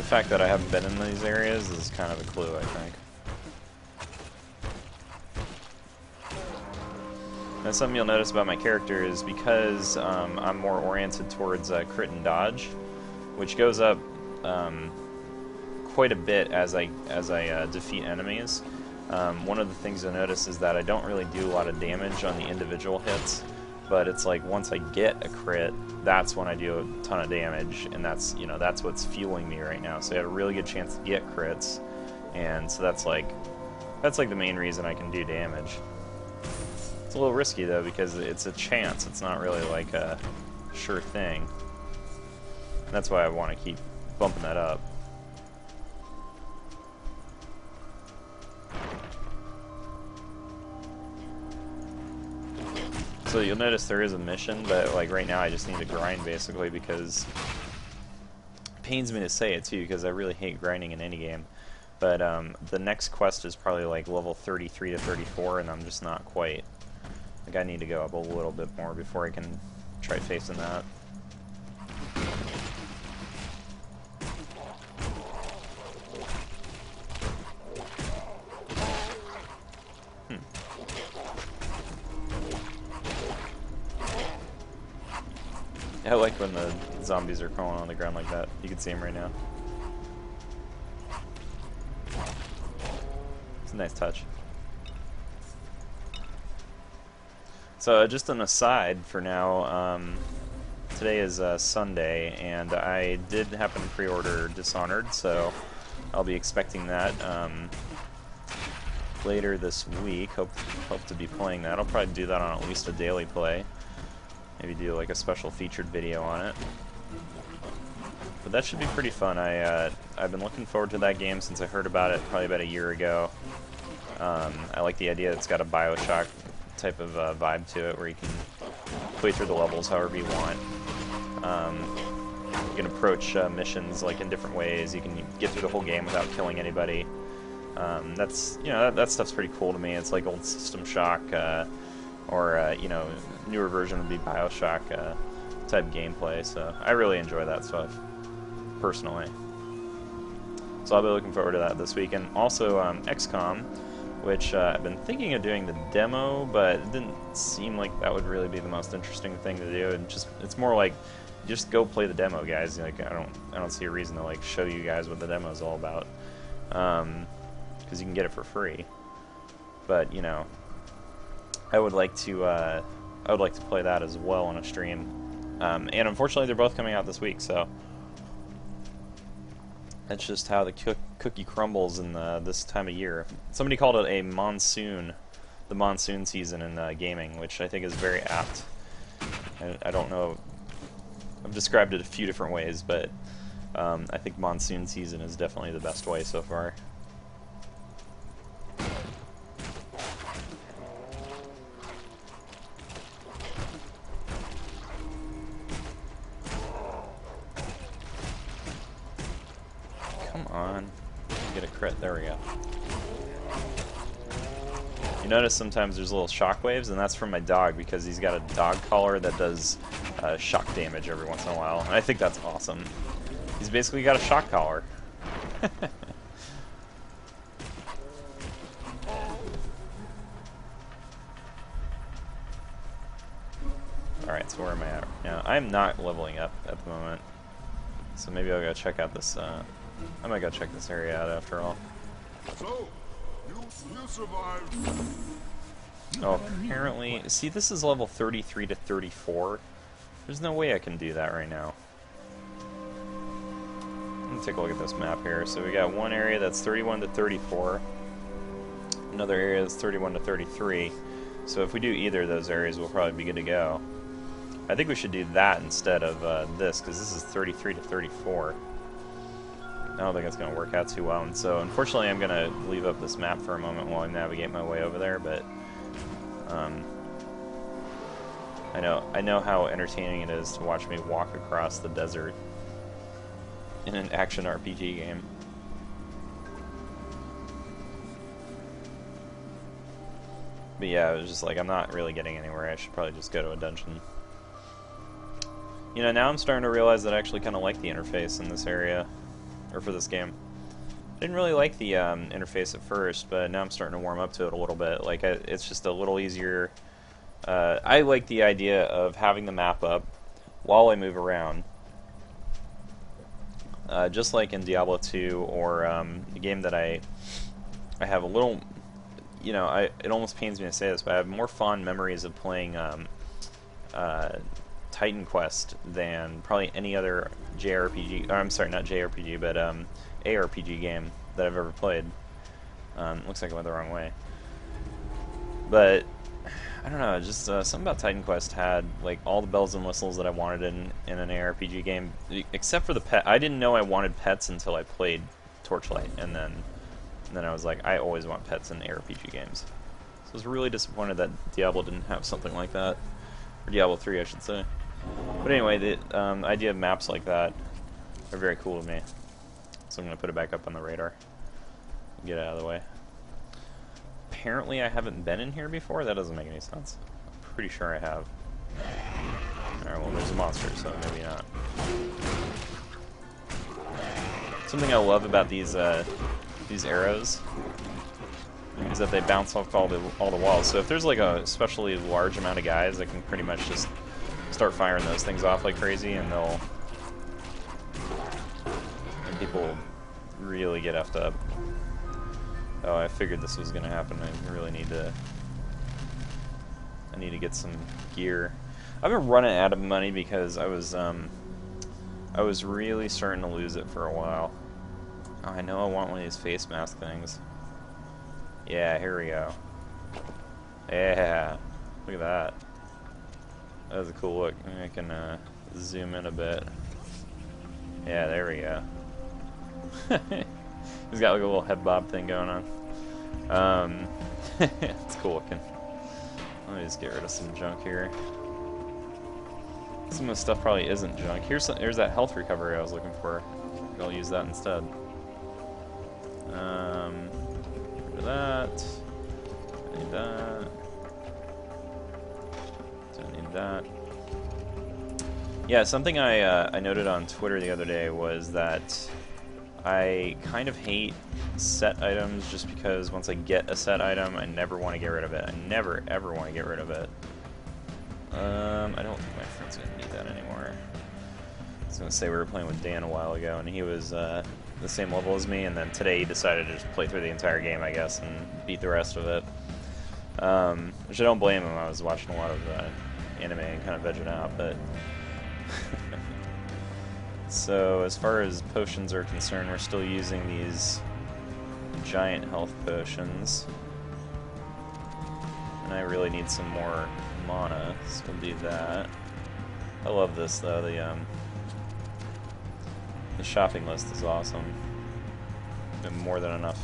fact that I haven't been in these areas is kind of a clue, I think. Now, something you'll notice about my character is because I'm more oriented towards crit and dodge, which goes up quite a bit as I defeat enemies. One of the things you'll notice is that I don't really do a lot of damage on the individual hits, but it's like once I get a crit, that's when I do a ton of damage, and that's, you know, that's what's fueling me right now. So I have a really good chance to get crits, and so that's like the main reason I can do damage. It's a little risky though because it's a chance. It's not really like a sure thing. That's why I want to keep bumping that up. So you'll notice there is a mission, but like right now I just need to grind basically because it pains me to say it too because I really hate grinding in any game. But the next quest is probably like level 33 to 34 and I'm just not quite. Like I need to go up a little bit more before I can try facing that. I like when the zombies are crawling on the ground like that. You can see them right now. It's a nice touch. So just an aside for now, today is Sunday, and I did happen to pre-order Dishonored, so I'll be expecting that later this week. Hope to be playing that. I'll probably do that on at least a daily play. Maybe do like a special featured video on it. But that should be pretty fun. I've been looking forward to that game since I heard about it probably about a year ago. I like the idea that it's got a BioShock type of vibe to it where you can play through the levels however you want. You can approach missions like in different ways. You can get through the whole game without killing anybody. That's, you know, that stuff's pretty cool to me. It's like old System Shock or you know, newer version would be BioShock type gameplay. So I really enjoy that stuff personally. So I'll be looking forward to that this week. And also XCOM, which I've been thinking of doing the demo, but it didn't seem like that would really be the most interesting thing to do. And just it's more like just go play the demo, guys. Like I don't see a reason to like show you guys what the demo is all about, because you can get it for free. But you know, I would like to play that as well on a stream. And unfortunately, they're both coming out this week, so that's just how the cookie crumbles in this time of year. Somebody called it a monsoon, the monsoon season in gaming, which I think is very apt. I don't know. I've described it a few different ways, but I think monsoon season is definitely the best way so far. Come on. Get a crit. There we go. You notice sometimes there's little shockwaves, and that's from my dog because he's got a dog collar that does shock damage every once in a while. And I think that's awesome. He's basically got a shock collar. Alright, so where am I at now? I'm not leveling up at the moment. So maybe I'll go check out this, I might go check this area out after all. So, you survived. Oh, apparently... See, this is level 33 to 34. There's no way I can do that right now. Let me take a look at this map here. So we got one area that's 31 to 34. Another area that's 31 to 33. So if we do either of those areas, we'll probably be good to go. I think we should do that instead of this, because this is 33 to 34. I don't think it's going to work out too well, and so unfortunately I'm going to leave up this map for a moment while I navigate my way over there, but I know how entertaining it is to watch me walk across the desert in an action RPG game. But yeah, it was just like, I'm not really getting anywhere. I should probably just go to a dungeon. You know, now I'm starting to realize that I actually kind of like the interface in this area. or for this game. I didn't really like the interface at first, but now I'm starting to warm up to it a little bit. Like, it's just a little easier. I like the idea of having the map up while I move around. Just like in Diablo 2 or a game that I have a little, you know, it almost pains me to say this, but I have more fond memories of playing Titan Quest than probably any other JRPG, or I'm sorry, not JRPG, but ARPG game that I've ever played. Looks like I went the wrong way. But I don't know, just something about Titan Quest had like all the bells and whistles that I wanted in an ARPG game, except for the pet. I didn't know I wanted pets until I played Torchlight, and then I was like, I always want pets in ARPG games. So I was really disappointed that Diablo didn't have something like that, or Diablo 3, I should say. But anyway, the idea of maps like that are very cool to me. So I'm gonna put it back up on the radar. Get it out of the way. Apparently I haven't been in here before? That doesn't make any sense. I'm pretty sure I have. Alright, well there's a monster, so maybe not. Something I love about these arrows is that they bounce off all the walls. So if there's like a especially large amount of guys, I can pretty much just start firing those things off like crazy, and people really get effed up. Oh, I figured this was gonna happen. I really need to get some gear. I've been running out of money because I was really starting to lose it for a while. Oh, I know I want one of these face mask things. Yeah, here we go. Yeah, look at that. That was a cool look. I can zoom in a bit. Yeah, there we go. He's got like a little head bob thing going on. It's cool looking. Let me just get rid of some junk here. Some of the stuff probably isn't junk. Here's that health recovery I was looking for. I'll use that instead. Rid of that. I need that. Don't need that. Yeah, something I noted on Twitter the other day was that I kind of hate set items just because once I get a set item, I never want to get rid of it. I never, ever want to get rid of it. I don't think my friend's going to need that anymore. I was going to say we were playing with Dan a while ago, and he was the same level as me, and then today he decided to just play through the entire game, I guess, and beat the rest of it. Which I don't blame him. I was watching a lot of anime and kind of vegging out, but... So, as far as potions are concerned, we're still using these giant health potions. And I really need some more mana, so we'll do that. I love this, though. The shopping list is awesome. And more than enough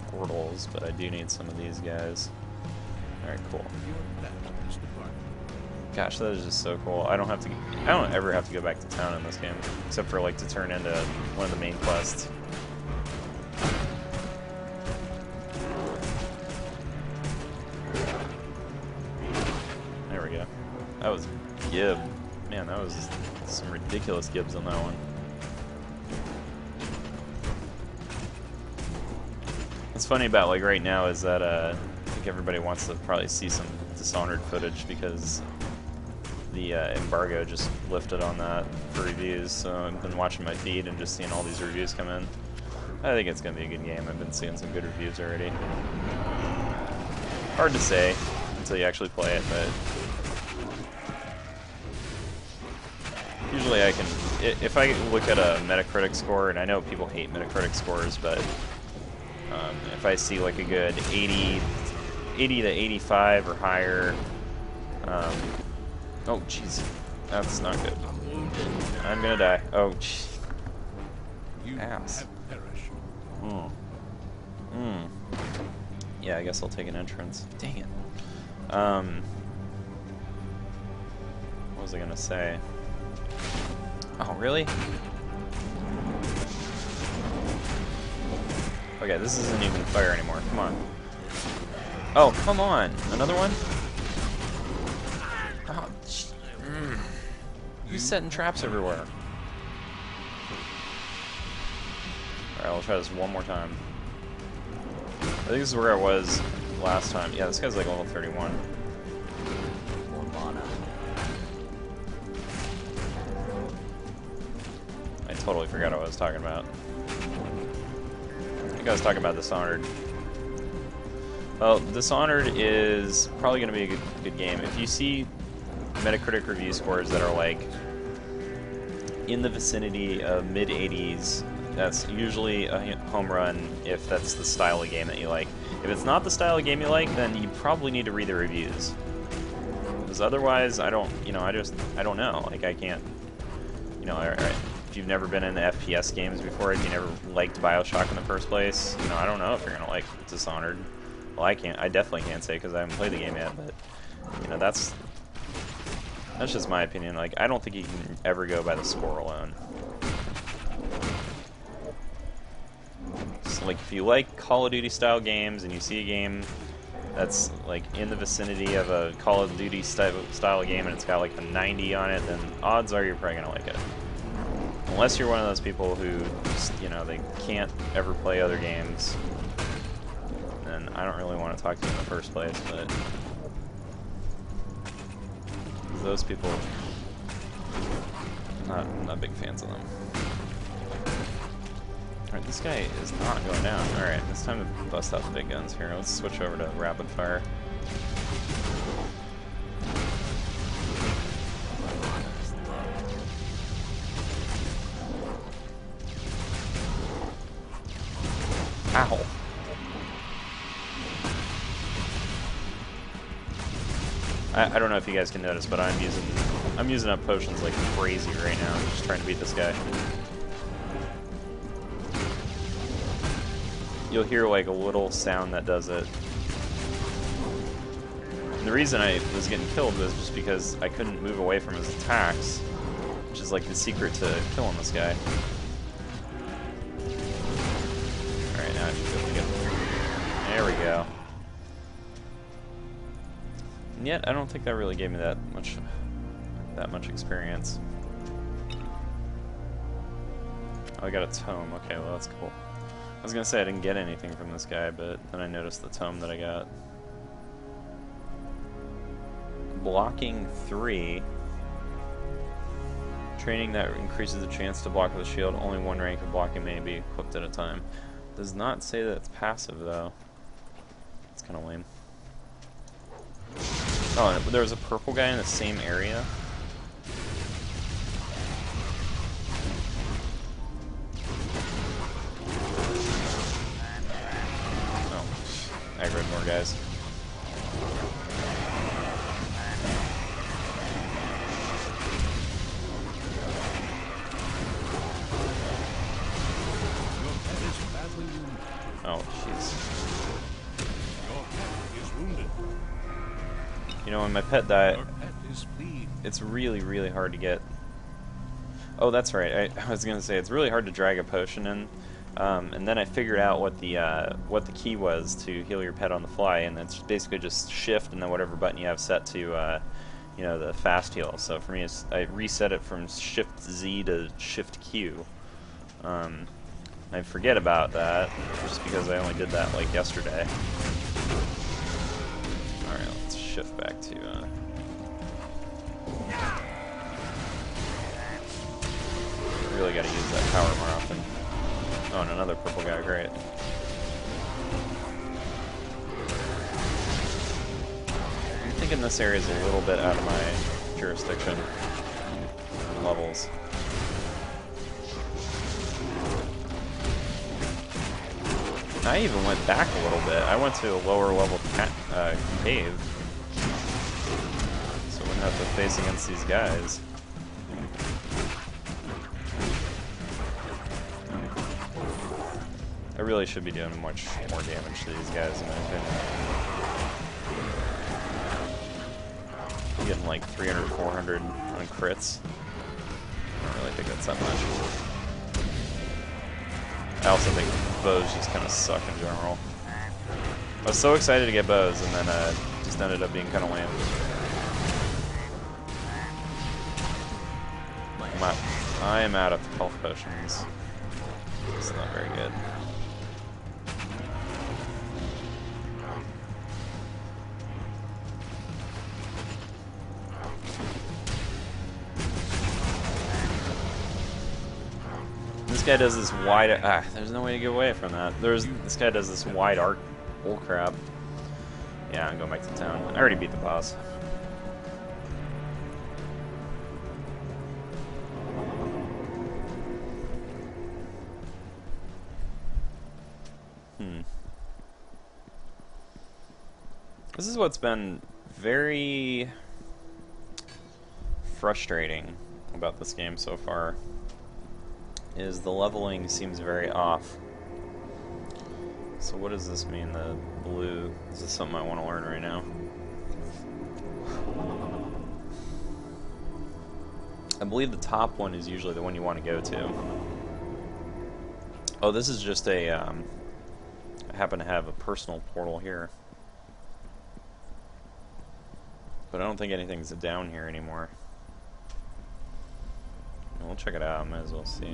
portals, but I do need some of these guys. Alright, cool. Gosh, that is just so cool. I don't ever have to go back to town in this game, except for like to turn into one of the main quests. There we go. That was Gib. Man, that was some ridiculous Gibs on that one. What's funny about like right now is that I think everybody wants to probably see some Dishonored footage because the embargo just lifted on that for reviews, so I've been watching my feed and just seeing all these reviews come in. I think it's going to be a good game. I've been seeing some good reviews already. Hard to say until you actually play it, but usually I can, if I look at a Metacritic score, and I know people hate Metacritic scores, but if I see like a good 80 to 85 or higher, oh, jeez. That's not good. I'm gonna die. Oh, jeez. Ass. Yeah, I guess I'll take an entrance. Dang it. What was I gonna say? Oh, really? Okay, this isn't even fire anymore. Come on. Oh, come on. Another one? Oh, He's setting traps everywhere. Alright, we'll try this one more time. I think this is where I was last time. Yeah, this guy's like level 31. More mana. I totally forgot what I was talking about. I think I was talking about Dishonored. Well, Dishonored is probably going to be a good game. If you see Metacritic review scores that are like in the vicinity of mid-80s, that's usually a home run if that's the style of game that you like. If it's not the style of game you like, then you probably need to read the reviews. Because otherwise, I don't know. Like, I can't, you know, if you've never been into FPS games before, if you never liked BioShock in the first place, you know, I don't know if you're going to like Dishonored. Well, I definitely can't say because I haven't played the game yet, but, you know, that's just my opinion. Like, I don't think you can ever go by the score alone. So, like, if you like Call of Duty style games and you see a game that's like in the vicinity of a Call of Duty style game and it's got like a 90 on it, then odds are you're probably gonna like it. Unless you're one of those people who just, you know, they can't ever play other games, then I don't really want to talk to you in the first place, but those people, I'm not big fans of them. Alright, this guy is not going down. Alright, it's time to bust out the big guns here. Let's switch over to rapid fire. Ow. I don't know if you guys can notice, but I'm using up potions like crazy right now. I'm just trying to beat this guy. You'll hear like a little sound that does it. And the reason I was getting killed was just because I couldn't move away from his attacks, which is like the secret to killing this guy. Alright, now I should be able to get him. There we go. And yet, I don't think that really gave me that much experience. Oh, I got a tome. Okay, well that's cool. I was gonna say I didn't get anything from this guy, but then I noticed the tome that I got. Blocking 3. Training that increases the chance to block with a shield. Only one rank of blocking may be equipped at a time. Does not say that it's passive though. It's kind of lame. Oh, and there was a purple guy in the same area. Aggroed more guys. Oh, jeez. You know, when my pet died, it's really, really hard to get. Oh, that's right. I was gonna say it's really hard to drag a potion in. And then I figured out what the key was to heal your pet on the fly, and it's basically just shift and then whatever button you have set to, you know, the fast heal. So for me, I reset it from shift Z to shift Q. I forget about that just because I only did that like yesterday. All right, let's shift back to. Really got to use that power more often. Oh, and another purple guy, great. I'm thinking this area is a little bit out of my jurisdiction levels. I even went back a little bit. I went to a lower level cave, so I wouldn't have to face against these guys. I really should be doing much more damage to these guys, in my opinion. I'm getting like 300, 400 on crits. I don't really think that's that much. I also think bows just kind of suck in general. I was so excited to get bows, and then just ended up being kind of lame. I am out of health potions. It's not very good. This guy does this wide... there's no way to get away from that. This guy does this wide arc bullcrap. Yeah, I'm going back to town. I already beat the boss. This is what's been very frustrating about this game so far, is the leveling seems very off. So what does this mean, the blue? Is this something I want to learn right now? I believe the top one is usually the one you want to go to. Oh, this is just a, I happen to have a personal portal here. But I don't think anything's down here anymore. We'll check it out, might as well see.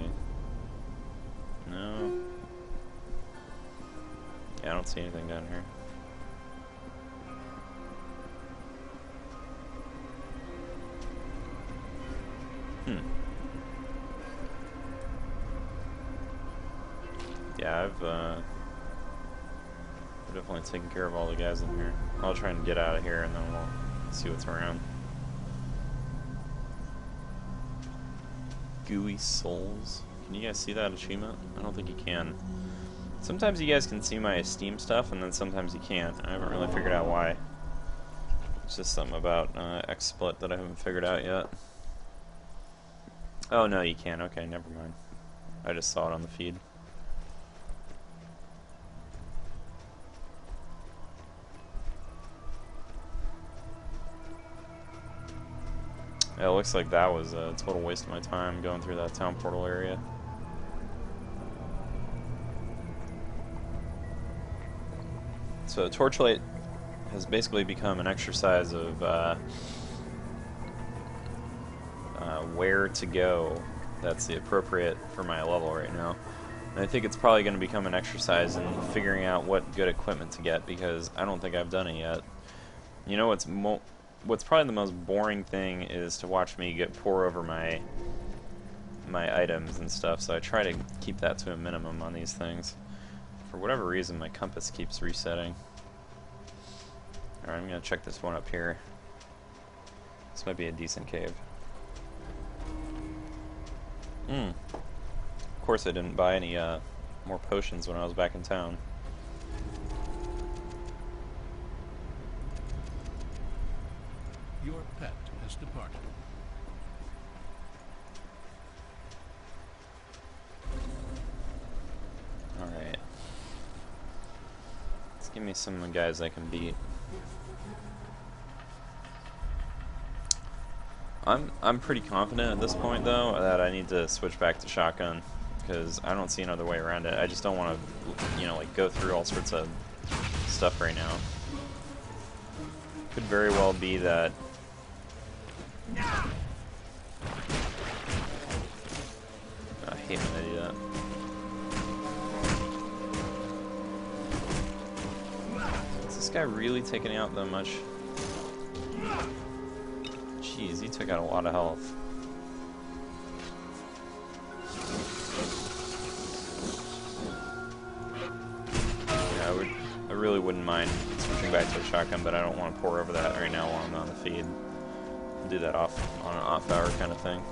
No. Yeah, I don't see anything down here. Yeah, I've definitely taken care of all the guys in here. I'll try and get out of here and then we'll see what's around. Gooey souls. Can you guys see that achievement? I don't think you can. Sometimes you guys can see my Steam stuff, and then sometimes you can't. I haven't really figured out why. It's just something about XSplit that I haven't figured out yet. Oh, no, you can. Okay, never mind. I just saw it on the feed. Yeah, it looks like that was a total waste of my time going through that town portal area. So Torchlight has basically become an exercise of where to go that's the appropriate for my level right now. And I think it's probably going to become an exercise in figuring out what good equipment to get, because I don't think I've done it yet. You know what's probably the most boring thing is to watch me pour over my items and stuff, so I try to keep that to a minimum on these things. For whatever reason, my compass keeps resetting. Alright, I'm going to check this one up here. This might be a decent cave. Of course I didn't buy any more potions when I was back in town. Your pet has departed. Alright. Let's give me some guys I can beat. I'm pretty confident at this point, though, that I need to switch back to shotgun, because I don't see another way around it. I just don't want to, you know, like, go through all sorts of stuff right now. Could very well be that... I hate when they do that. Is this guy really taking out that much? Jeez, he took out a lot of health. Yeah, I really wouldn't mind switching back to a shotgun, but I don't want to pour over that right now while I'm on the feed. I'll do that on an off hour kind of thing.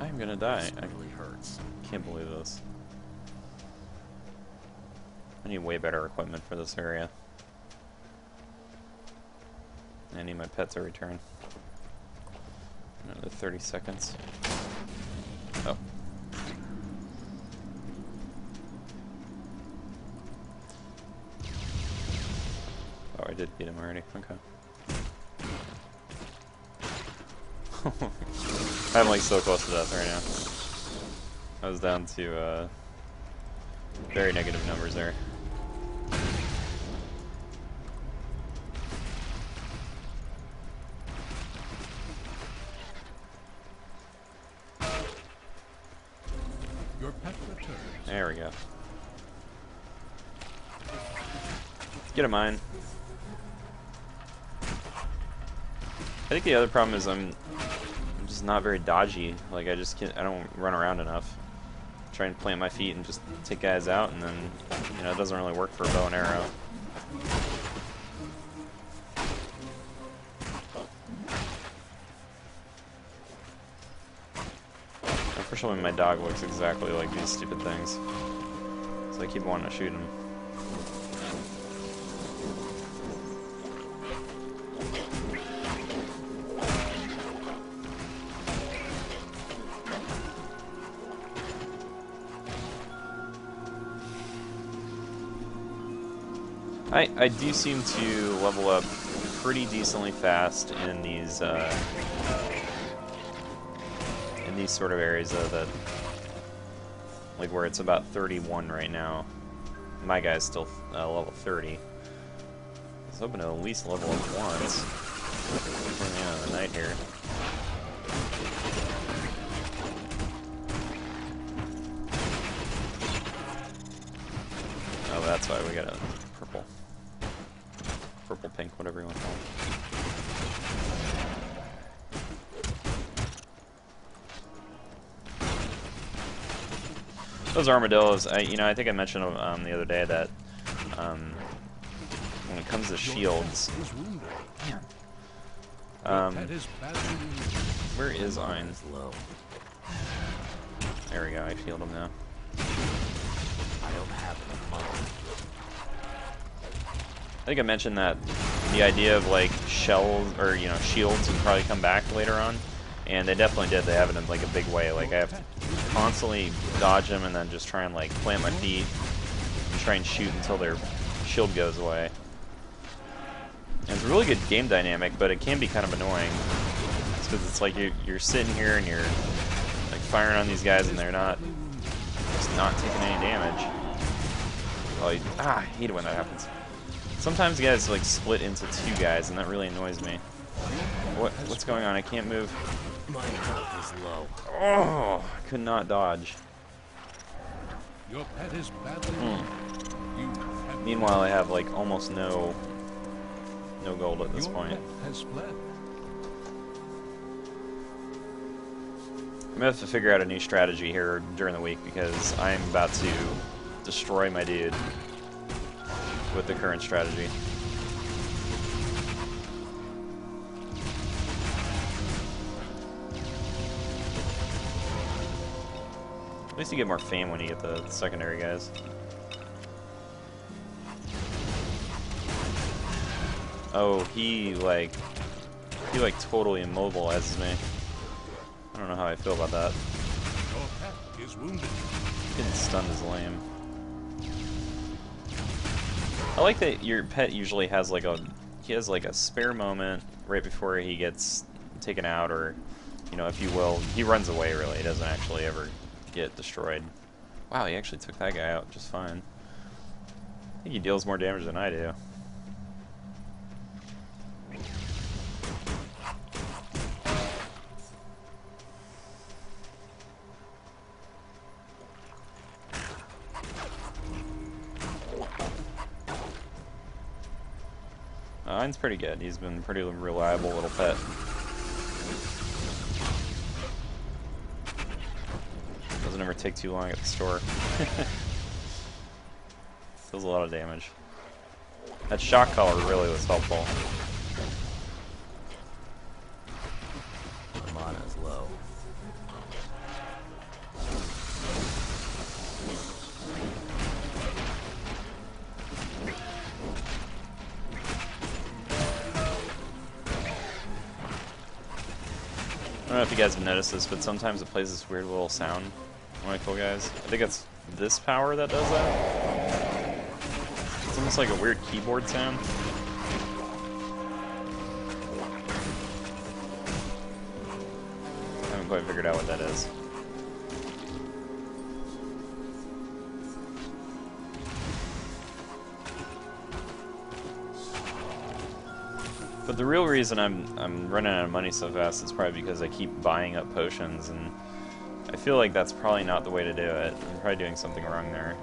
I'm gonna die. I Really hurts. can't believe this. I need way better equipment for this area. I need my pet to return. Another 30 seconds. Oh. Oh, I did beat him already. Okay. I'm like so close to death right now. I was down to very negative numbers there. Your pet returns. There we go. Let's get a mine. I think the other problem is I'm just not very dodgy. Like I don't run around enough. Try and plant my feet and just take guys out, and then it doesn't really work for a bow and arrow. Unfortunately, my dog looks exactly like these stupid things, so I keep wanting to shoot him. I do seem to level up pretty decently fast in these sort of areas though, that like where it's about 31 right now. My guy's still level 30. I was hoping to at least level up once before the end of the night here. Oh, that's why we got a purple, pink, whatever you want to call it. Those armadillos, I think I mentioned the other day that when it comes to shields, where is Ein? There we go. I healed him now. I don't have enough money. I think I mentioned that the idea of like shells or shields would probably come back later on, and they definitely did. They have it in like a big way. Like I have to constantly dodge them and then just try and like plant my feet and try and shoot until their shield goes away. And it's a really good game dynamic, but it can be kind of annoying. It's because it's like you're sitting here and you're like firing on these guys and they're just not taking any damage. Well, I hate it when that happens. Sometimes guys like split into two guys, and that really annoys me. What's going on? I can't move. My health is low. Oh, I could not dodge. Your pet is badly wounded. Meanwhile, I have like almost no gold at this Your point. pet has fled. I'm gonna have to figure out a new strategy here during the week because I'm about to destroy my dude with the current strategy. At least you get more fame when you get the secondary guys. Oh, he totally immobilizes me. I don't know how I feel about that. Your pet is wounded. Getting stunned is lame. I like that your pet usually has like a spare moment right before he gets taken out, or if you will, he runs away. Really, he doesn't actually ever get destroyed. Wow, he actually took that guy out just fine. I think he deals more damage than I do. Mine's pretty good. He's been a pretty reliable little pet. Doesn't ever take too long at the store. Does a lot of damage. That shock collar really was helpful. My mana is low. I don't know if you guys have noticed this, but sometimes it plays this weird little sound when I kill guys. I think it's this power that does that. It's almost like a weird keyboard sound. I haven't quite figured out what that is. But the real reason I'm running out of money so fast is probably because I keep buying up potions, and I feel like that's probably not the way to do it. I'm probably doing something wrong there.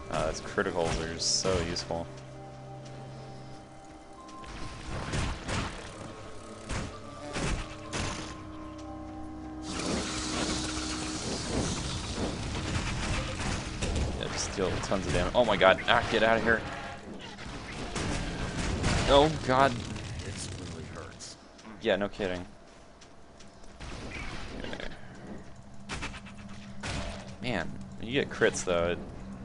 Those criticals are just so useful. Yeah, just deal tons of damage. Oh my god, get out of here. Oh god. This really hurts. Yeah, no kidding. Okay. Man, when you get crits though, it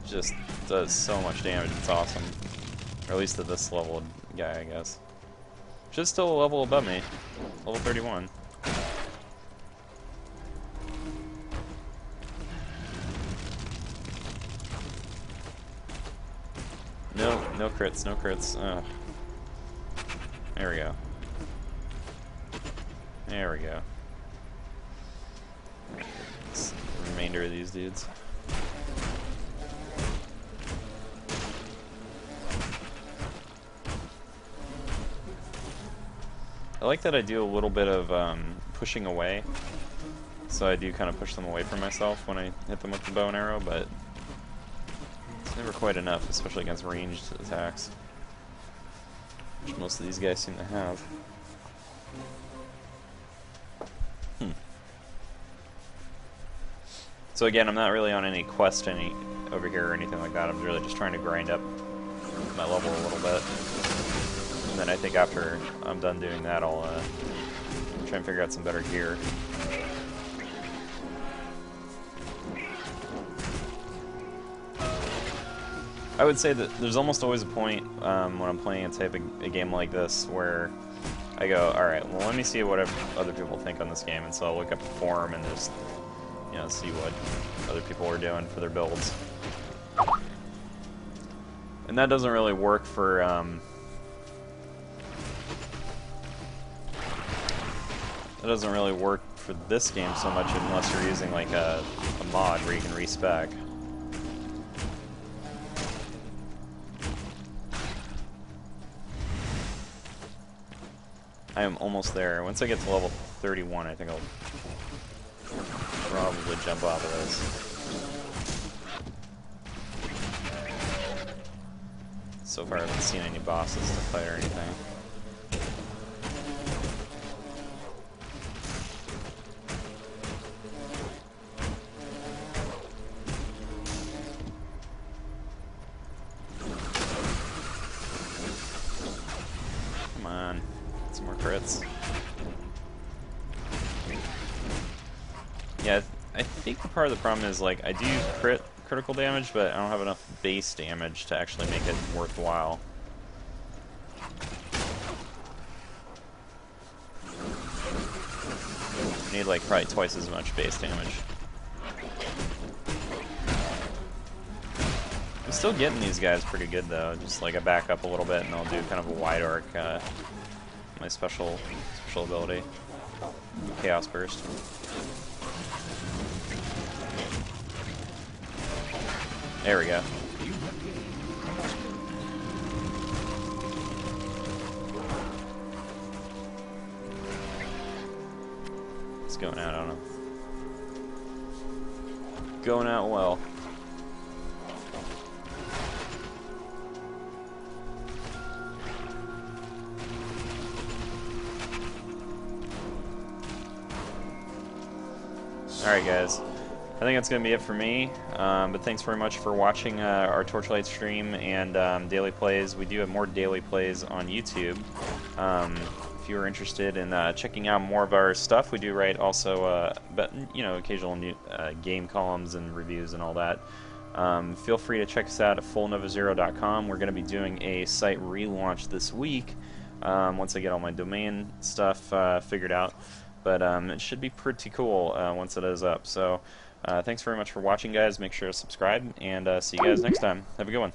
just does so much damage. It's awesome. Or at least at this level guy, I guess. Which is still a level above me. Level 31. No crits, no crits. Ugh. There we go. There we go. It's the remainder of these dudes. I like that I do a little bit of pushing away. So I do kind of push them away from myself when I hit them with the bow and arrow, but it's never quite enough, especially against ranged attacks, which most of these guys seem to have. So again, I'm not really on any quest over here or anything like that. I'm really just trying to grind up my level a little bit. And then I think after I'm done doing that, I'll try and figure out some better gear. I would say that there's almost always a point when I'm playing a game like this where I go, alright, well let me see what other people think on this game, and so I'll look up the forum and just, you know, see what other people are doing for their builds. And that doesn't really work for, this game so much unless you're using like a mod where you can respec. I am almost there. Once I get to level 31, I think I'll probably jump off of this. So far I haven't seen any bosses to fight or anything. Come on, some more crits. Yeah, I think part of the problem is, like, I do critical damage, but I don't have enough base damage to actually make it worthwhile. I need, like, probably twice as much base damage. I'm still getting these guys pretty good, though. Just, like, I back up a little bit, and I'll do kind of a wide arc, my special ability. Chaos Burst. There we go. It's going out, I don't know. Going out well. Alright guys, I think that's going to be it for me, but thanks very much for watching our Torchlight stream and daily plays. We do have more daily plays on YouTube. If you're interested in checking out more of our stuff, we do write also, occasional new, game columns and reviews and all that. Feel free to check us out at fullnovazero.com. We're going to be doing a site relaunch this week once I get all my domain stuff figured out. But it should be pretty cool once it is up. So thanks very much for watching, guys. Make sure to subscribe, and see you guys next time. Have a good one.